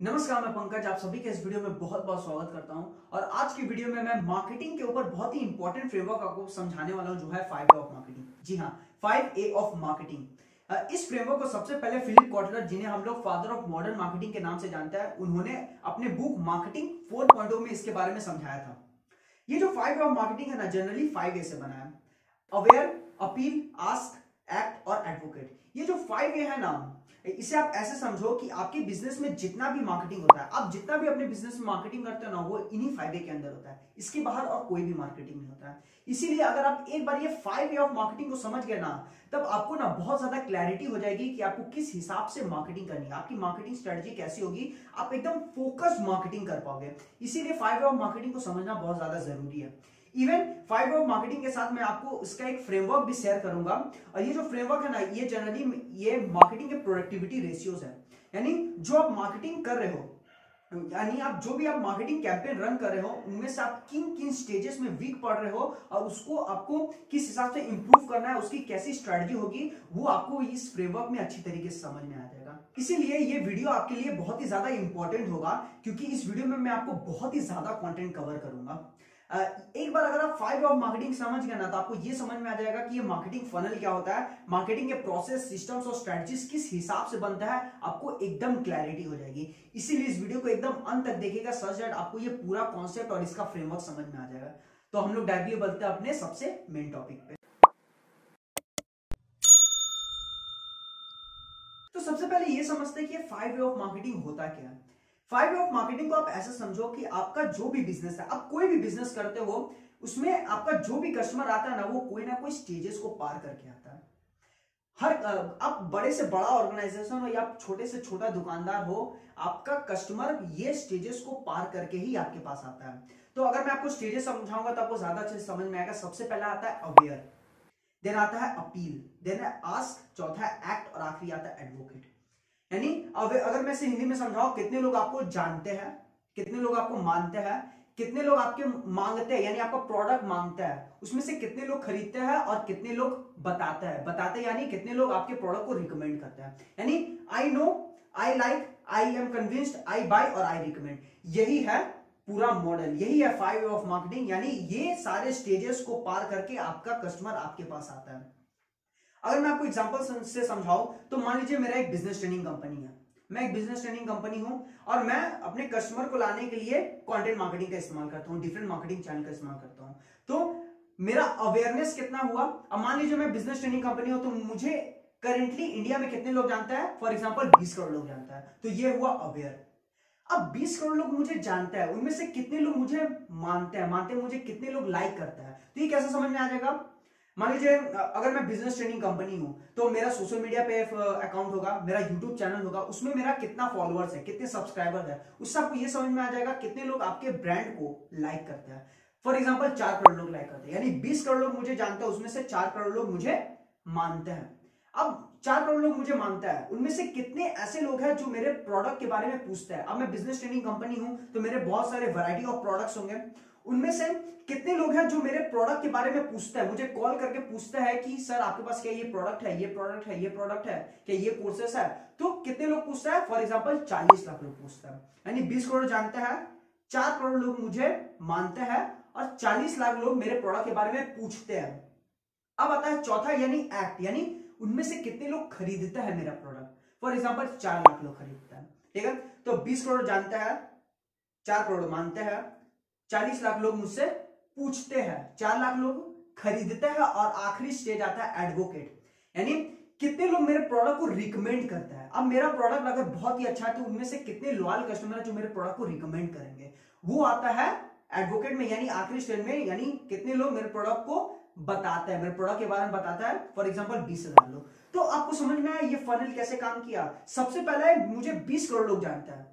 नमस्कार, मैं पंकज आप सभी के इस वीडियो में बहुत बहुत स्वागत करता हूं। और आज की वीडियो में मैं मार्केटिंग के ऊपर बहुत ही इंपॉर्टेंट फ्रेमवर्क आपको समझाने वाला हूं, जो है 5A ऑफ मार्केटिंग। जी हाँ, 5A ऑफ मार्केटिंग। इस फ्रेमवर्क को सबसे पहले फिलिप कॉटलर, जिन्हें हम लोग फादर ऑफ मॉडर्न मार्केटिंग के नाम से जानते हैं, उन्होंने अपने बुक मार्केटिंग 4.0 में इसके बारे में समझाया था। ये जो 5A ऑफ मार्केटिंग है ना, जनरली 5A से बना है: अवेयर, अपील, आस्क, एक्ट और एडवोकेट। ये जो 5A है ना, इसे आप ऐसे समझो कि आपके बिजनेस में जितना भी मार्केटिंग होता है, आप जितना भी अपने बिजनेस में मार्केटिंग करते हो ना, वो इन्हीं 5A के अंदर होता है। इसके बाहर और कोई भी मार्केटिंग नहीं होता है। इसीलिए अगर आप एक बार ये 5A ऑफ मार्केटिंग को समझ गए ना, तब आपको ना बहुत ज्यादा क्लैरिटी हो जाएगी कि आपको किस हिसाब से मार्केटिंग करनी है, आपकी मार्केटिंग स्ट्रेटजी कैसी होगी, आप एकदम फोकस्ड मार्केटिंग कर पाओगे। इसीलिए 5A ऑफ मार्केटिंग को समझना बहुत ज्यादा जरूरी है। इवन 5A ऑफ मार्केटिंग के साथ मैं आपको इसका एक फ्रेमवर्क भी शेयर करूंगा। और ये जो फ्रेमवर्क है ना, ये जनरली ये मार्केटिंग के प्रोडक्टिविटी रेशियोज है। यानी जो आप मार्केटिंग कर रहे हो, यानी आप जो भी आप मार्केटिंग कैंपेन रन कर रहे हो, उनमें से आप किन किन स्टेजेस में वीक पड़ रहे हो और उसको आपको किस हिसाब से इंप्रूव करना है, उसकी कैसी स्ट्रेटजी होगी, वो आपको इस फ्रेमवर्क में अच्छी तरीके से समझ में आ जाएगा। इसीलिए ये वीडियो आपके लिए बहुत ही ज्यादा इंपॉर्टेंट होगा, क्योंकि इस वीडियो में मैं आपको बहुत ही ज्यादा कंटेंट कवर करूंगा। एक बार अगर आप 5A ऑफ मार्केटिंग समझ गए ना, तो आपको ये समझ में आ जाएगा कि ये मार्केटिंग फनल क्या होता है, मार्केटिंग के प्रोसेस, सिस्टम्स और स्ट्रेटजीज किस हिसाब से बनता है, आपको एकदम क्लैरिटी हो जाएगी। इसीलिए इस वीडियो को एकदम अंत तक देखिएगा, सच दैट आपको ये पूरा कॉन्सेप्ट और इसका फ्रेमवर्क समझ में आ जाएगा। तो हम लोग डायरेक्टली बढ़ते हैं अपने सबसे मेन टॉपिक पे। तो सबसे पहले ये समझते हैं कि 5A ऑफ मार्केटिंग होता क्या है। 5A ऑफ मार्केटिंग को आप ऐसे समझो कि आपका जो भी बिजनेस है, आप कोई भी बिजनेस करते हो, उसमें आपका जो भी कस्टमर आता है ना, वो कोई ना कोई स्टेजेस को पार करके आता है। आप बड़े से बड़ा ऑर्गेनाइजेशन हो या छोटे से छोटा दुकानदार हो, आपका कस्टमर ये स्टेजेस को पार करके ही आपके पास आता है। तो अगर मैं आपको स्टेजेस समझाऊंगा तो आपको ज्यादा अच्छे से समझ में आएगा। सबसे पहला आता है अवेयर, देन आता है अपील, देन है आस्क, चौथा है एक्ट और आखिरी आता है एडवोकेट। यानी अगर मैं इसे हिंदी में समझाऊं, कितने लोग आपको जानते हैं, कितने लोग आपको मानते हैं, कितने लोग आपके मांगते हैं, यानी आपका प्रोडक्ट मांगता है, उसमें से कितने लोग खरीदते हैं और कितने लोग बताते हैं यानी कितने लोग आपके प्रोडक्ट को रिकमेंड करते हैं। यानी I know, I like, I am convinced, I buy और आई रिकमेंड। यही है पूरा मॉडल, यही है 5A ऑफ मार्केटिंग। यानी ये सारे स्टेजेस को पार करके आपका कस्टमर आपके पास आता है। अगर मैं आपको एग्जांपल से समझाऊं, तो मान लीजिए मेरा एक बिजनेस ट्रेनिंग कंपनी है, मैं एक बिजनेस ट्रेनिंग कंपनी हूं और मैं अपने कस्टमर को लाने के लिए कंटेंट मार्केटिंग का इस्तेमाल करता हूं, डिफरेंट मार्केटिंग चैनल का इस्तेमाल करता हूं। तो मेरा अवेयरनेस कितना हुआ। अब मान लीजिए मैं बिजनेस ट्रेनिंग कंपनी हूं, तो मुझे करेंटली इंडिया में कितने लोग जानता है, फॉर एग्जाम्पल 20 करोड़ लोग जानता है, तो ये हुआ अवेयर। अब 20 करोड़ लोग मुझे जानते हैं, उनमें से कितने लोग मुझे मानते हैं मुझे कितने लोग लाइक करता है, तो ये कैसे समझ में आ जाएगा। मान लीजिए अगर मैं बिजनेस ट्रेनिंग कंपनी हूं, तो मेरा सोशल मीडिया पे अकाउंट होगा, मेरा यूट्यूब चैनल होगा, उसमें मेरा कितना फॉलोअर्स है, कितने सब्सक्राइबर है, उससे आपको ये समझ में आ जाएगा कितने लोग आपके ब्रांड को लाइक करते हैं। फॉर एग्जांपल 4 करोड़ लोग लाइक करते हैं, यानी 20 करोड़ लोग मुझे जानते हैं, उसमें से 4 करोड़ लोग मुझे मानते हैं। अब 4 करोड़ लोग मुझे मानता है, उनमें से कितने ऐसे लोग हैं जो मेरे प्रोडक्ट के बारे में पूछते हैं। अब मैं बिजनेस ट्रेनिंग कंपनी हूं, तो मेरे बहुत सारे वैरायटी ऑफ प्रोडक्ट्स होंगे, उनमें से कितने लोग हैं जो मेरे प्रोडक्ट के बारे में पूछते हैं, मुझे कॉल करके पूछते हैं कि सर आपके पास क्या ये प्रोडक्ट है, ये प्रोडक्ट है, ये प्रोडक्ट है, क्या ये कोर्सेस है। तो कितने लोग पूछते हैं, फॉर एग्जांपल 40 लाख लोग पूछते हैं। यानी 20 करोड़ जानते हैं, 4 करोड़ लोग मुझे मानते हैं और 40 लाख लोग मेरे प्रोडक्ट के बारे में पूछते हैं। अब आता है चौथा, यानी एक्ट, यानी उनमें से कितने लोग खरीदते हैं मेरा प्रोडक्ट। फॉर एग्जांपल 4 लाख लोग खरीदते हैं, ठीक है। तो 20 करोड़ जानते हैं, 4 करोड़ मानते हैं, 40 लाख लोग मुझसे पूछते हैं, 4 लाख लोग खरीदते हैं और आखिरी स्टेज आता है एडवोकेट, यानी कितने लोग मेरे प्रोडक्ट को रिकमेंड करते हैं। अब मेरा प्रोडक्ट अगर बहुत ही अच्छा है, तो उनमें से कितने लॉयल कस्टमर है जो मेरे प्रोडक्ट को रिकमेंड करेंगे, वो आता है एडवोकेट में, यानी आखिरी स्टेज में। यानी कितने लोग मेरे प्रोडक्ट को बताते हैं, मेरे प्रोडक्ट के बारे में बताता है, फॉर एग्जांपल 20,000 लोग। तो आपको समझ में आया ये फनल कैसे काम किया। सबसे पहले मुझे 20 करोड़ लोग जानता है,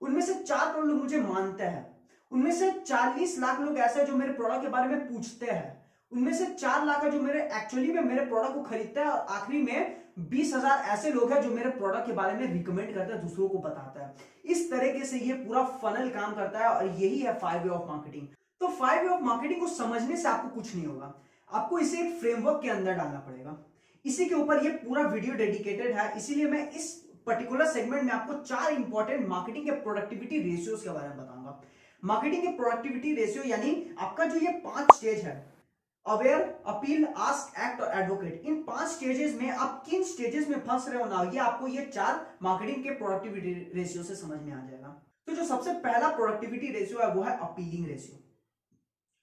उनमें से 4 करोड़ लोग मुझे मानते हैं, उनमें से 40 लाख लोग ऐसे हैं जो मेरे प्रोडक्ट के बारे में पूछते हैं, उनमें से 4 लाख है जो मेरे एक्चुअली में मेरे प्रोडक्ट को खरीदते हैं, और आखिरी में 20,000 ऐसे लोग हैं जो मेरे प्रोडक्ट के बारे में रिकमेंड करते हैं, दूसरों को बताता है। इस तरीके से ये पूरा फनल काम करता है और यही है 5A ऑफ मार्केटिंग। तो 5A ऑफ मार्केटिंग को समझने से आपको कुछ नहीं होगा, आपको इसे एक फ्रेमवर्क के अंदर डालना पड़ेगा। इसी के ऊपर ये पूरा वीडियो डेडिकेटेड है, इसीलिए मैं इस पर्टिकुलर सेगमेंट में आपको 4 इंपॉर्टेंट मार्केटिंग के प्रोडक्टिविटी रेशियोज के बारे में बताऊंगा। मार्केटिंग के प्रोडक्टिविटी रेशियो यानी आपका जो ये 5 स्टेज है, अवेयर, अपील, आस्क, एक्ट और एडवोकेट, इन 5 स्टेजेस में आप किन स्टेजेस में फंस रहे हो ना, ये आपको ये 4 मार्केटिंग के प्रोडक्टिविटी रेशियो से समझ में आ जाएगा। तो जो सबसे पहला प्रोडक्टिविटी रेशियो है वो है अपीलिंग रेशियो।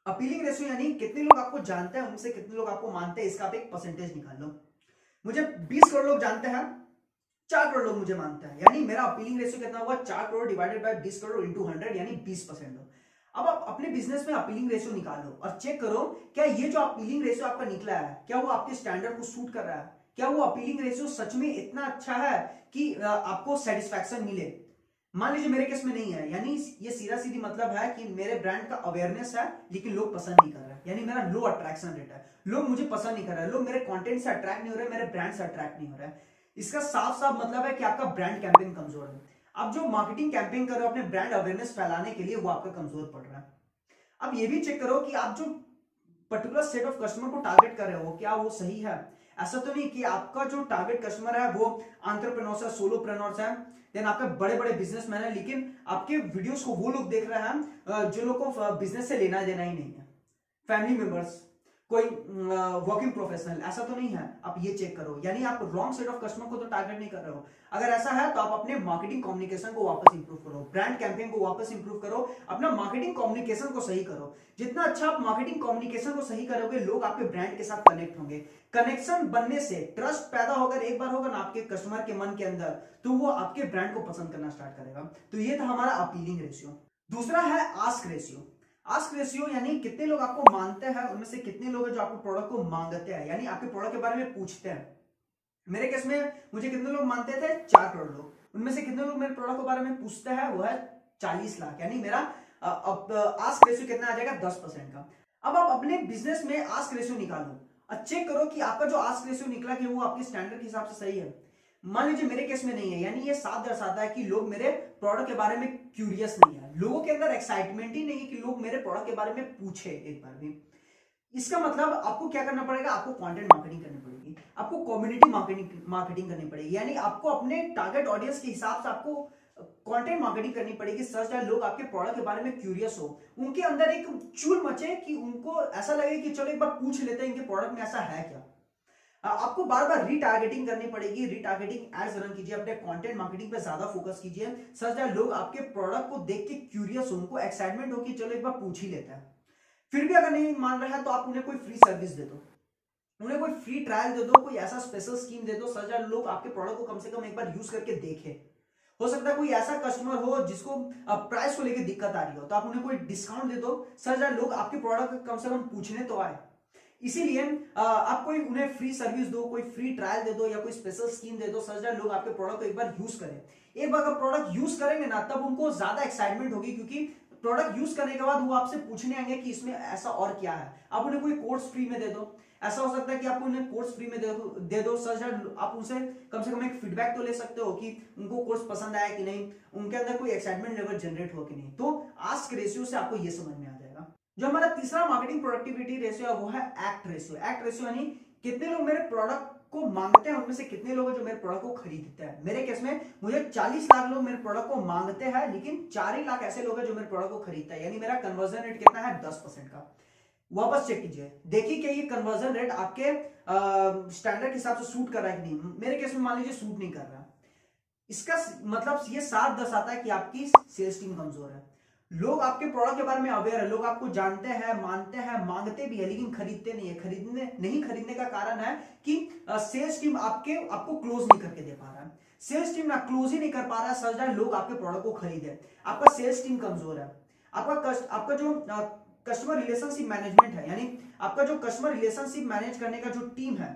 अपीलिंग रेशियो यानी कितने लोग आपको जानते हैं, उनसे कितने लोग आपको मानते हैं, इसका आप एक परसेंटेज निकाल लो। मुझे 20 करोड़ लोग जानते हैं, 4 करोड़ लोग मुझे मानते हैं, यानी मेरा अपीलिंग रेशियो कितना हुआ, 4 crore divided by 20 crore into 100 यानी 20%। अब आप अपने बिजनेस में अपीलिंग रेशियो निकालो और चेक करो क्या ये जो अपीलिंग रेशियो आपका निकला है, क्या वो आपके स्टैंडर्ड को सूट कर रहा है, क्या वो अपीलिंग रेशियो सच में इतना अच्छा है कि आपको सेटिस्फैक्शन मिले। मान लीजिए मेरे केस में नहीं है, यानी ये सीधा सीधी मतलब है कि मेरे ब्रांड का अवेयरनेस है लेकिन लोग पसंद नहीं कर रहे हैं, यानी मेरा लो अट्रैक्शन रेट है, लोग मुझे पसंद नहीं कर रहे हैं, लोग मेरे कंटेंट से अट्रैक्ट नहीं हो रहे, मेरे ब्रांड से अट्रैक्ट नहीं हो रहे हैं। इसका साफ साफ मतलब है कि आपका ब्रांड कैंपेन कमजोर है। आप जो मार्केटिंग कैंपेन कर रहे हो अपने ब्रांड अवेयरनेस फैलाने के लिए, वो आपका कमजोर पड़ रहा है। अब ये भी चेक करो कि आप जो पर्टिकुलर सेट ऑफ कस्टमर को टारगेट कर रहे हो क्या वो सही है। ऐसा तो नहीं कि आपका जो टारगेट कस्टमर है वो एंटरप्रेन्योर्स है, सोलोप्रेन्योर्स है, देन आपके बड़े बड़े बिजनेसमैन है, लेकिन आपके वीडियोस को वो लोग देख रहे हैं जो लोग को बिजनेस से लेना देना ही नहीं है, फैमिली मेंबर्स, कोई वर्किंग प्रोफेशनल, ऐसा तो नहीं है। आप ये चेक करो, यानी आप रॉन्ग सेट ऑफ कस्टमर को तो टारगेट नहीं कर रहे हो। अगर ऐसा है तो आप अपने मार्केटिंग कम्युनिकेशन को वापस इंप्रूव करो, ब्रांड कैंपेन को वापस इंप्रूव करो, अपना मार्केटिंग कम्युनिकेशन को सही करो। जितना अच्छा आप मार्केटिंग कम्युनिकेशन को सही करोगे, लोग आपके ब्रांड के साथ कनेक्ट होंगे। कनेक्शन बनने से ट्रस्ट पैदा होगा, एक बार होगा ना आपके कस्टमर के मन के अंदर, तो वो आपके ब्रांड को पसंद करना स्टार्ट करेगा। तो ये था हमारा अपीलिंग रेशियो। दूसरा है आस्क रेशियो। आस्क रेशियो यानी कितने लोग आपको मानते हैं, उनमें से कितने लोग हैं जो आपके प्रोडक्ट को मांगते हैं, यानी आपके प्रोडक्ट के बारे में पूछते हैं। मेरे केस में मुझे कितने लोग मानते थे, 4 करोड़ लोग, उनमें से कितने लोग मेरे प्रोडक्ट के बारे में पूछते हैं, वो है 40 लाख, यानी मेरा आस्क रेशियो कितना आ जाएगा, 10% का। अब आप अपने बिजनेस में आस्क रेशियो निकालो और चेक करो कि आपका जो आस्क रेशियो निकला कि वो आपके स्टैंडर्ड के हिसाब से सही है। मान लीजिए मेरे केस में नहीं है, यानी ये साफ दर्शाता है कि लोग मेरे प्रोडक्ट के बारे में क्यूरियस नहीं है, लोगों के अंदर एक्साइटमेंट ही नहीं है कि लोग मेरे प्रोडक्ट के बारे में पूछे एक बार भी। इसका मतलब आपको क्या करना पड़ेगा, आपको कंटेंट मार्केटिंग करनी पड़ेगी, आपको कम्युनिटी मार्केटिंग करनी पड़ेगी, यानी आपको अपने टारगेट ऑडियंस के हिसाब से आपको कंटेंट मार्केटिंग करनी पड़ेगी। सच है, लोग आपके प्रोडक्ट के बारे में क्यूरियस हो, उनके अंदर एक चूल मचे कि उनको ऐसा लगे कि चलो एक बार पूछ लेते हैं इनके प्रोडक्ट में ऐसा है क्या। आपको बार बार रीटारगेटिंग करनी पड़ेगी, रीटारगेटिंग एड्स रन कीजिए, अपने कंटेंट मार्केटिंग पे ज्यादा फोकस कीजिए। सच है, लोग आपके प्रोडक्ट को देख के क्यूरियस हो, उनको एक्साइटमेंट हो कि चलो एक बार पूछ ही लेते हैं। फिर भी अगर नहीं मान रहा है तो आप उन्हें कोई फ्री सर्विस दे दो, उन्हें कोई फ्री ट्रायल दे दो, कोई ऐसा स्पेशल स्कीम दे दो। सच है, लोग आपके प्रोडक्ट को कम से कम एक बार यूज करके देखे। हो सकता है कोई ऐसा कस्टमर हो जिसको प्राइस को लेकर दिक्कत आ रही हो, तो आप उन्हें कोई डिस्काउंट दे दो। सच है, लोग आपके प्रोडक्ट कम से कम पूछने तो आए। इसीलिए आप कोई उन्हें फ्री सर्विस दो, कोई फ्री ट्रायल दे दो या कोई स्पेशल स्कीम दे दो। सच है, लोग आपके प्रोडक्ट को एक बार यूज करें। एक बार अगर प्रोडक्ट यूज करेंगे ना, तब उनको ज्यादा एक्साइटमेंट होगी, क्योंकि प्रोडक्ट यूज करने के बाद वो आपसे पूछने आएंगे कि इसमें ऐसा और क्या है। आप उन्हें कोई कोर्स फ्री में दे दो, ऐसा हो सकता है कि आप उन्हें कोर्स फ्री में दे दो। सच है, आप उनसे कम से कम एक फीडबैक तो ले सकते हो कि उनको कोर्स पसंद आया कि नहीं, उनके अंदर कोई एक्साइटमेंट लेवल जनरेट हो कि नहीं। तो आस्क रेशियो से आपको ये समझ में आ जाएगा। जो हमारा तीसरा मार्केटिंग प्रोडक्टिविटी रेशियो है वो है एक्ट रेशियो। एक्ट रेशियो यानी कितने लोग मेरे प्रोडक्ट को मांगते हैं, उनमें से कितने लोग हैं जो मेरे प्रोडक्ट को खरीदते हैं। मेरे केस में मुझे 40 लाख लोग मेरे प्रोडक्ट को मांगते हैं, लेकिन 4 ही लाख ऐसे लोग हैं जो मेरे प्रोडक्ट को खरीदता है, यानी मेरा कन्वर्जन रेट कितना है, 10% का। वापस चेक कीजिए, देखिए कि ये कन्वर्जन रेट आपके स्टैंडर्ड के हिसाब से सूट कर रहा है कि नहीं। मेरे केस में मान लीजिए सूट नहीं कर रहा। इसका मतलब ये साफ दर्शाता है कि आपकी सेल्स टीम कमजोर है। लोग आपके प्रोडक्ट के बारे में अवेयर है, लोग आपको जानते हैं, मानते हैं, मांगते भी है, लेकिन खरीदते नहीं है। नहीं खरीदने का कारण है कि सेल्स टीम आपको क्लोज नहीं करके दे पा रहा है। सेल्स टीम ना क्लोज ही नहीं कर पा रहा है, सच है, लोग आपके प्रोडक्ट को खरीदे। आपका सेल्स टीम कमजोर है। आपका जो कस्टमर रिलेशनशिप मैनेजमेंट है, यानी आपका जो कस्टमर रिलेशनशिप मैनेज करने का जो टीम है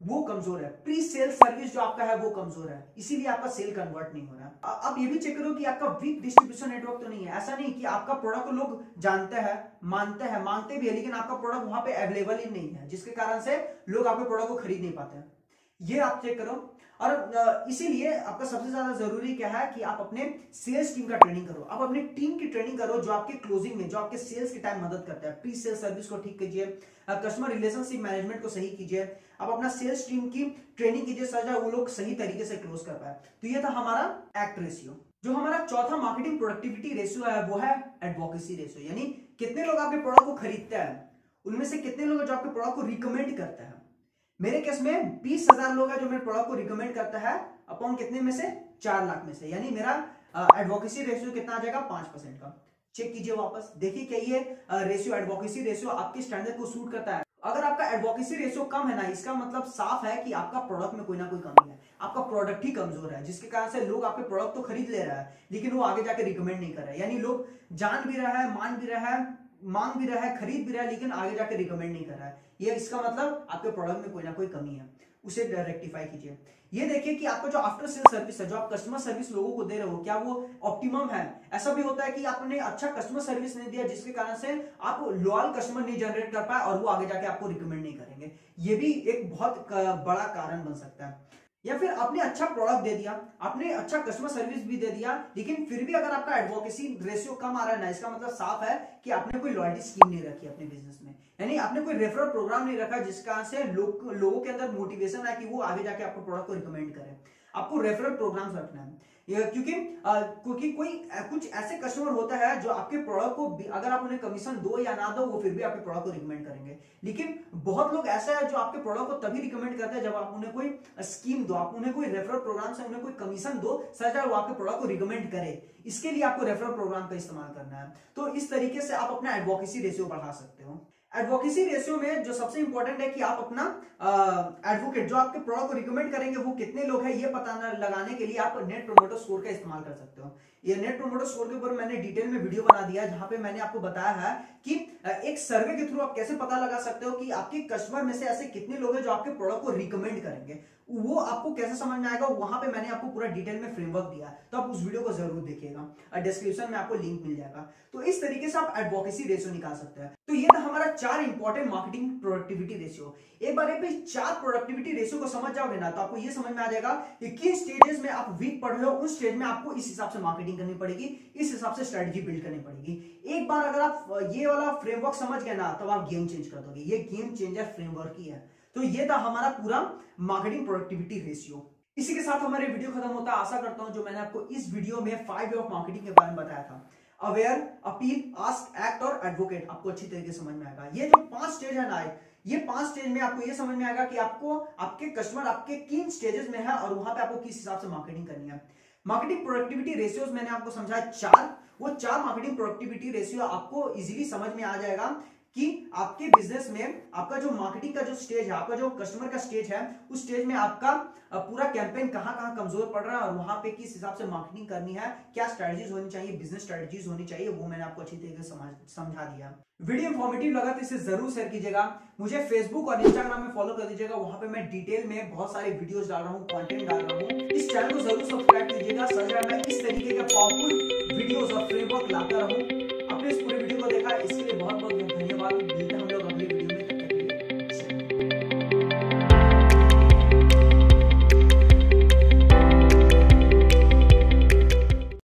वो कमजोर है। प्री सेल सर्विस जो आपका है वो कमजोर है, इसीलिए आपका सेल कन्वर्ट नहीं हो रहा। अब ये भी चेक करो कि आपका वीक डिस्ट्रीब्यूशन नेटवर्क तो नहीं है। ऐसा नहीं कि आपका प्रोडक्ट को लोग जानते हैं, मानते हैं, मांगते भी है, लेकिन आपका प्रोडक्ट वहां पे अवेलेबल ही नहीं है, जिसके कारण से लोग आपके प्रोडक्ट को खरीद नहीं पाते हैं। ये आप चेक करो। और इसीलिए आपका सबसे ज्यादा जरूरी क्या है कि आप अपने सेल्स टीम का ट्रेनिंग करो, आप अपने टीम की ट्रेनिंग करो जो आपके क्लोजिंग में, जो आपके सेल्स के टाइम मदद करता है। प्री सेल्स सर्विस को ठीक कीजिए, कस्टमर रिलेशनशिप मैनेजमेंट को सही कीजिए, आप अपना सेल्स टीम की ट्रेनिंग कीजिए सर, वो लोग सही तरीके से क्लोज कर पाए। तो ये था हमारा एक्ट रेशियो। जो हमारा चौथा मार्केटिंग प्रोडक्टिविटी रेशियो है वो है एडवोकेसी रेशियो, यानी कितने लोग आपके प्रोडक्ट को खरीदते हैं, उनमें से कितने लोग जो आपके प्रोडक्ट को रिकमेंड करते हैं। मेरे केस में 20,000 लोग हैं जो मेरे प्रोडक्ट को रिकमेंड करता है अपॉन कितने में से, 4 लाख में से, यानी मेरा एडवोकेसी रेशियो कितना आ जाएगा, 5% का। चेक कीजिए वापस, देखिए क्या ये रेशियो, एडवोकेसी रेशियो आपके स्टैंडर्ड को सूट करता है। अगर आपका एडवोकेसी रेशियो कम है ना, इसका मतलब साफ है कि आपका प्रोडक्ट में कोई ना कोई कमी है, आपका प्रोडक्ट ही कमजोर है, जिसके कारण से लोग आपके प्रोडक्ट तो खरीद ले रहा है लेकिन वो आगे जाके रिकमेंड नहीं कर रहा है। यानी लोग जान भी रहा है, मान भी रहा है, मांग भी रहा है, खरीद भी रहा है, लेकिन आगे जाके रिकमेंड नहीं कर रहा है। ये इसका मतलब आपके प्रोडक्ट में कोई ना कोई कमी है, उसे रेक्टिफाई कीजिए। ये देखिए कि आपका जो आफ्टर सेल सर्विस है, जो आप कस्टमर सर्विस लोगों को दे रहे हो, क्या वो ऑप्टिमम है। ऐसा भी होता है कि आपने अच्छा कस्टमर सर्विस नहीं दिया जिसके कारण से आप लॉयल कस्टमर नहीं जनरेट कर पाए और वो आगे जाके आपको रिकमेंड नहीं करेंगे। ये भी एक बहुत बड़ा कारण बन सकता है। या फिर आपने अच्छा प्रोडक्ट दे दिया, आपने अच्छा कस्टमर सर्विस भी दे दिया, लेकिन फिर भी अगर आपका एडवोकेसी रेशियो कम आ रहा है ना, इसका मतलब साफ है कि आपने कोई लॉयल्टी स्कीम नहीं रखी अपने बिजनेस में, यानी आपने कोई रेफरल प्रोग्राम नहीं रखा जिसके कारण से लोगों के अंदर मोटिवेशन है कि वो आगे जाके आपको प्रोडक्ट को रिकमेंड करें। आपको रेफरल प्रोग्राम रखना है, क्योंकि कोई कुछ ऐसे कस्टमर होता है जो आपके प्रोडक्ट को अगर आप उन्हें कमीशन दो या ना दो वो फिर भी आपके प्रोडक्ट को रिकमेंड करेंगे। लेकिन बहुत लोग ऐसा है जो आपके प्रोडक्ट को तभी रिकमेंड करते हैं जब आप उन्हें कोई स्कीम दो, आप उन्हें कोई रेफरल प्रोग्राम से उन्हें कोई कमीशन दो, सर वो आपके प्रोडक्ट को रिकमेंड करे। इसके लिए आपको रेफरल प्रोग्राम का इस्तेमाल करना है। तो इस तरीके से आप अपना एडवोकेसी रेशियो बढ़ा सकते हो। एडवोकेसी रेशियो में जो सबसे इंपॉर्टेंट है कि आप अपना एडवोकेट जो आपके प्रोडक्ट को रिकमेंड करेंगे वो कितने लोग हैं, ये पता लगाने के लिए आप नेट प्रोमोटर स्कोर का इस्तेमाल कर सकते हो। ये नेट प्रोमोटर स्कोर के ऊपर मैंने डिटेल में वीडियो बना दिया है जहां पे मैंने आपको बताया है कि एक सर्वे के थ्रू आप कैसे पता लगा सकते हो कि आपके कस्टमर में से ऐसे कितने लोग हैं जो आपके प्रोडक्ट को रिकमेंड करेंगे। वो आपको कैसे समझ में आएगा, वहां पे मैंने आपको पूरा डिटेल में फ्रेमवर्क दिया है, तो आप उस वीडियो को जरूर देखिएगा, डिस्क्रिप्शन में आपको लिंक मिल जाएगा। तो इस तरीके से आप एडवोकेसी रेशियो निकाल सकते हैं। तो ये था हमारा 4 इंपॉर्टेंट मार्केटिंग प्रोडक्टिविटी रेशियो। एक बार पे 4 प्रोडक्टिविटी रेशियो को समझ जाओगे ना तो आपको ये समझ में आ जाएगा कि किन स्टेजेस में आप वीक पढ़ रहे हो, उस स्टेज में आपको इस हिसाब से मार्केटिंग करनी पड़ेगी, इस हिसाब से स्ट्रेटजी बिल्ड करनी पड़ेगी। एक बार अगर आप ये वाला फ्रेमवर्क समझ गए ना तब आप गेम चेंज कर दोगे। ये गेम चेंजर फ्रेमवर्क ही है। तो ये था हमारा पूरा मार्केटिंग प्रोडक्टिविटी रेशियो। इसी के साथ हमारे वीडियो खत्म होता है। आशा करता हूं जो मैंने आपको इस वीडियो में 5 वे ऑफ मार्केटिंग के बारे में बताया था, अवेयर, अपील, आस्क, एक्ट और एडवोकेट, आपको अच्छी तरीके से समझ में आएगा। ये जो 5 स्टेज है ना, ये 5 स्टेज में आपको ये समझ में आएगा कि आपको आपके कस्टमर आपके किन स्टेजेस में है और वहां पे आपको किस हिसाब से मार्केटिंग करनी है। मार्केटिंग प्रोडक्टिविटी रेशियोज मैंने आपको समझाया 4, वो 4 मार्केटिंग प्रोडक्टिविटी रेशियो आपको इजीली समझ में आ जाएगा कि आपके बिजनेस में आपका जो मार्केटिंग का जो स्टेज है, आपका जो कस्टमर का स्टेज है, उस स्टेज में आपका पूरा कैंपेन कहां कमजोर पड़ रहा है और वहां पे किस हिसाब से मार्केटिंग करनी है, क्या स्ट्रेटजीज होनी चाहिए, बिजनेस स्ट्रेटजीज होनी चाहिए, वो मैंने आपको अच्छी तरीके से समझा दिया। वीडियो इंफॉर्मेटिव लगा तो इसे जरूर शेयर कीजिएगा। मुझे फेसबुक और इंस्टाग्राम में फॉलो कर दीजिएगा, वहां पे मैं डिटेल में बहुत सारे वीडियोस डाल रहा हूँ, कंटेंट डाल रहा हूँ। इस चैनल को जरूर सब्सक्राइब कीजिएगा। सच में मैं इस तरीके के पावरफुल वीडियोस और फ्रेमवर्क लाता रहूं।